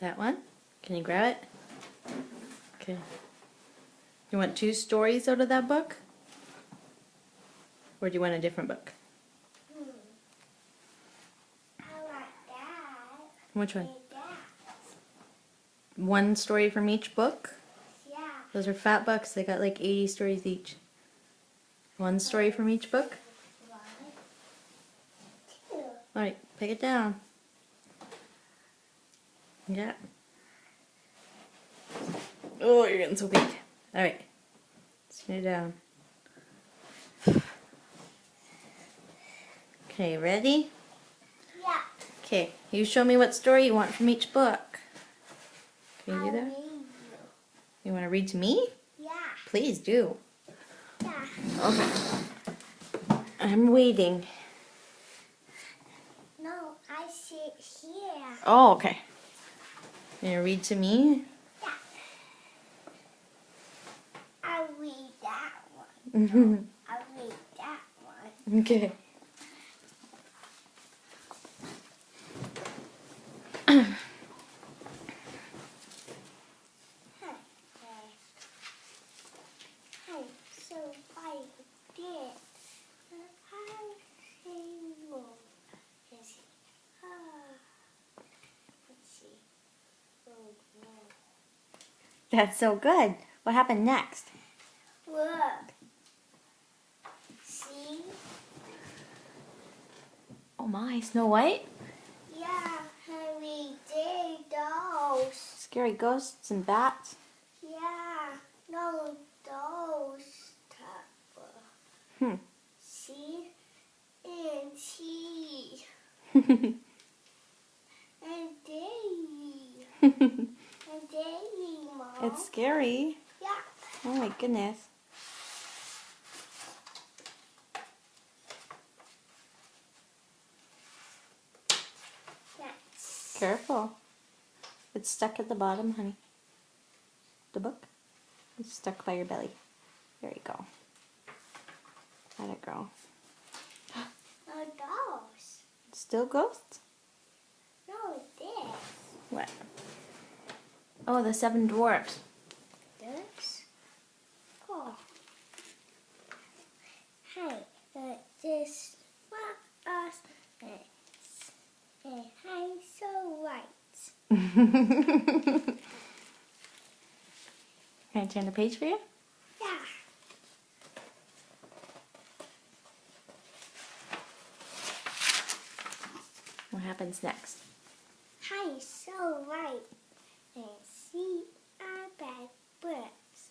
That one? Can you grab it? Okay. You want 2 stories out of that book? Or do you want a different book? I like that. Which one? Like that. 1 story from each book? Yeah. Those are fat books. They got like 80 stories each. 1 story from each book? 1, 2. Alright, pick it down. Yeah. Oh, you're getting so big. Alright. Sit it down. Okay, ready? Yeah. Okay, you show me what story you want from each book. Can you do I'll that? read you. You want to read to me? Yeah. Please do. Yeah. Okay. I'm waiting. No, I sit here. Oh, okay. You gonna read to me? Yeah. I'll read that one. I'll read that one. Okay. Hey, so I did. I see you. Let's see. Let's see. Oh, no. That's so good. What happened next? Look. See? Oh my, Snow White? Yeah, we did those. Scary ghosts and bats? Yeah, no, those type. Hmm. See? And see. And Davy. And Davy, Mom. It's scary. Yeah. Oh my goodness. Next. Careful. It's stuck at the bottom, honey. The book? It's stuck by your belly. There you go. Let it go. No, those. Still ghosts? No, this. What? Oh, the 7 dwarfs. This. Oh. Hey, this what us is. Hey, so right. Can I turn the page for you? Yeah. What happens next? Hi, so right. And see our bad birds.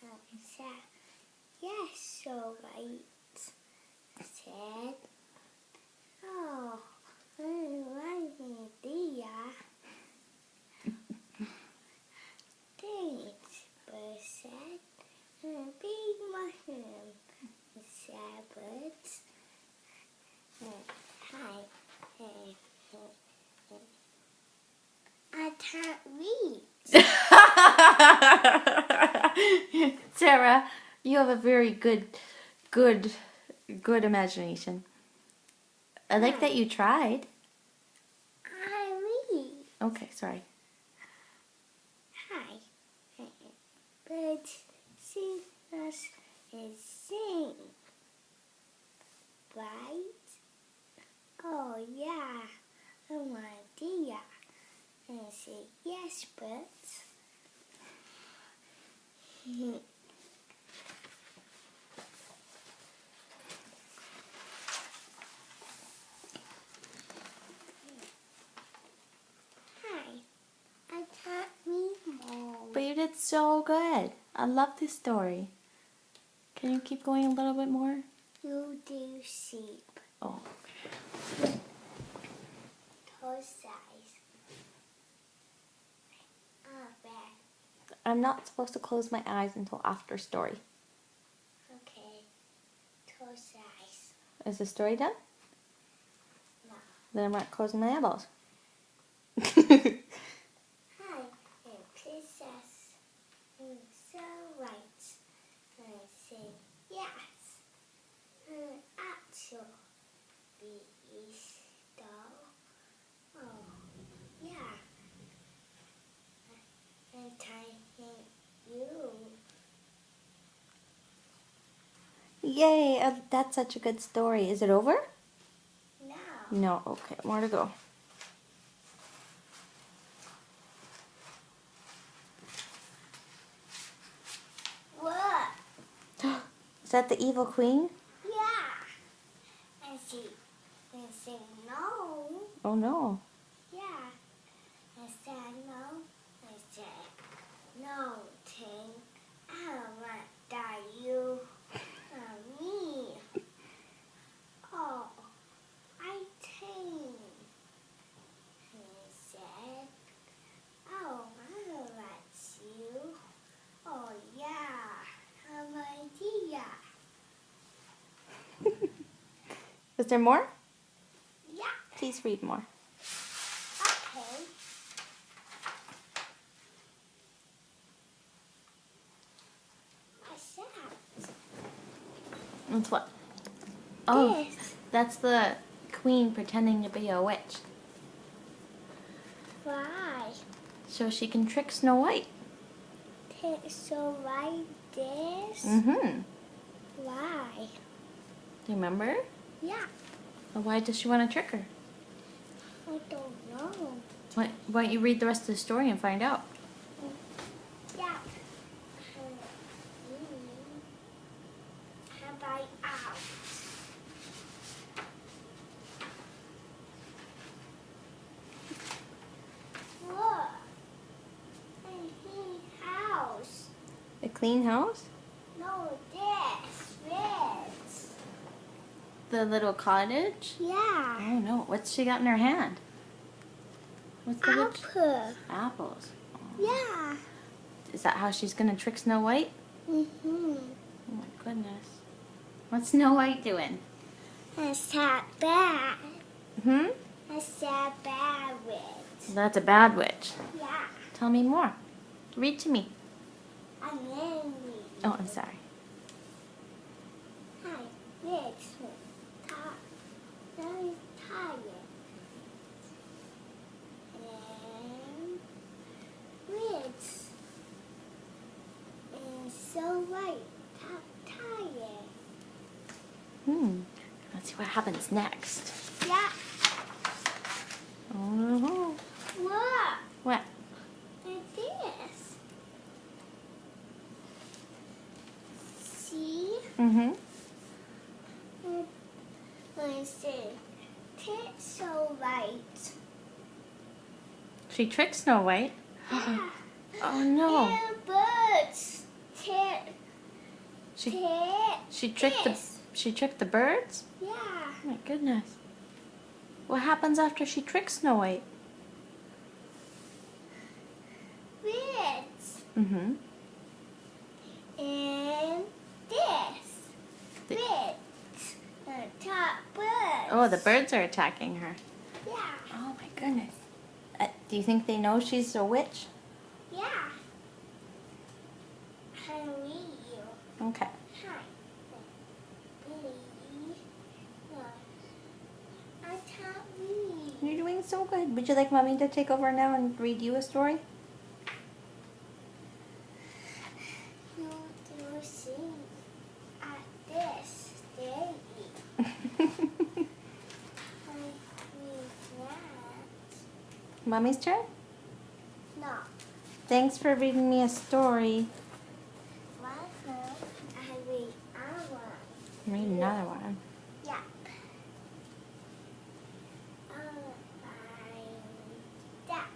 And said, yes, so right. Said, oh, right dear. Thanks, bird said. Big mushroom, said birds. Hi. I can't read. Sarah, you have a very good imagination. I like that you tried. I read. Okay, sorry. Hi. Birds sing us and sing. Right? Oh, yeah. Oh, idea. And say, yes, birds. Hi. I can't read, Mom. But you did so good. I love this story. Can you keep going a little bit more? You do sheep. Oh. Toe size. Bad. I'm not supposed to close my eyes until after story. Okay. Toe size. Is the story done? No. Then I'm not closing my eyeballs. Hi, and princess. And so right. And say yes. And actually, though. Oh, yeah. Yay! That's such a good story. Is it over? No. No. Okay, more to go. What? Is that the evil queen? Yeah. And she no. Oh no. Yeah. I said no. I said no, Ting. I don't want that you or me. Oh, I think. He said, oh, I don't want you. Oh, yeah. Have an idea. Is there more? Yeah. Please read more. Okay. What's that? That's what? Oh, This. that's the queen pretending to be a witch. Why? So she can trick Snow White. So like this? Mm-hmm. Why? Do you remember? Yeah. Well, why does she want to trick her? I don't know. Why don't you read the rest of the story and find out? Yeah. How about out? Look. And he house. A clean house? No, this. The little cottage? Yeah. Oh no, what's she got in her hand? What's the witch? Apple. Apples. Yeah. Is that how she's gonna trick Snow White? Mhm. Oh my goodness. What's Snow White doing? That's that bad. Hmm? That's that bad witch. That's a bad witch. Yeah. Tell me more. Read to me. I'm angry. Oh, I'm sorry. Hi, witch. Very tired. And witch is so white. Tired. Let's see what happens next. Yeah. Oh, What? what? Like this. See? Mm-hmm. I say, it's so white. She tricked Snow White. Yeah. Oh no. And birds. She tricked the birds? Yeah. Oh my goodness. What happens after she tricks Snow White? Birds. Mm-hmm. And this. The- Birds. The top birds. Oh, the birds are attacking her. Yeah. Oh my goodness. Do you think they know she's a witch? Yeah. I read you. Okay. Hi. Billy. I can't read. You're doing so good. Would you like Mommy to take over now and read you a story? You do see at this day. I read that. Mommy's turn? No. Thanks for reading me a story. Welcome. I read our. Read another one. Yeah. That.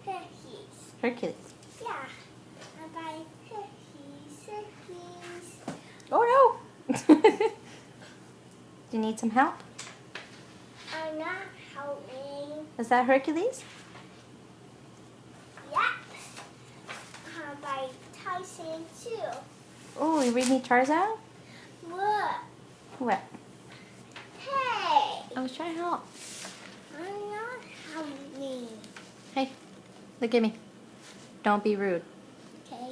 Hercules. Hercules. Yeah. I buy Hercules. Oh no! Do you need some help? I'm not helping. Is that Hercules? Yep. I buy Tyson too. Oh, you read me Tarzan? What? What? Hey. I was trying to help. I'm not helping. Hey, look at me. Don't be rude. Okay.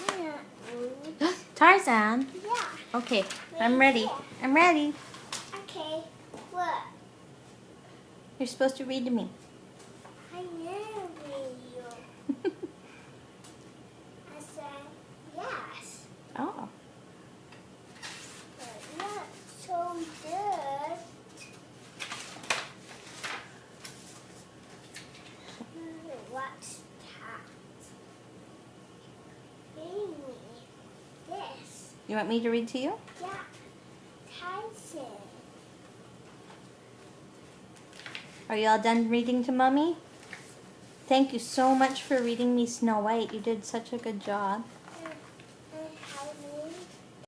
I'm not rude. Tarzan. Yeah. Okay, I'm ready. I'm ready. Okay. What? You're supposed to read to me. I never read you. I said yes. Oh. You want me to read to you? Yeah. Tyson. Are you all done reading to Mommy? Thank you so much for reading me Snow White. You did such a good job.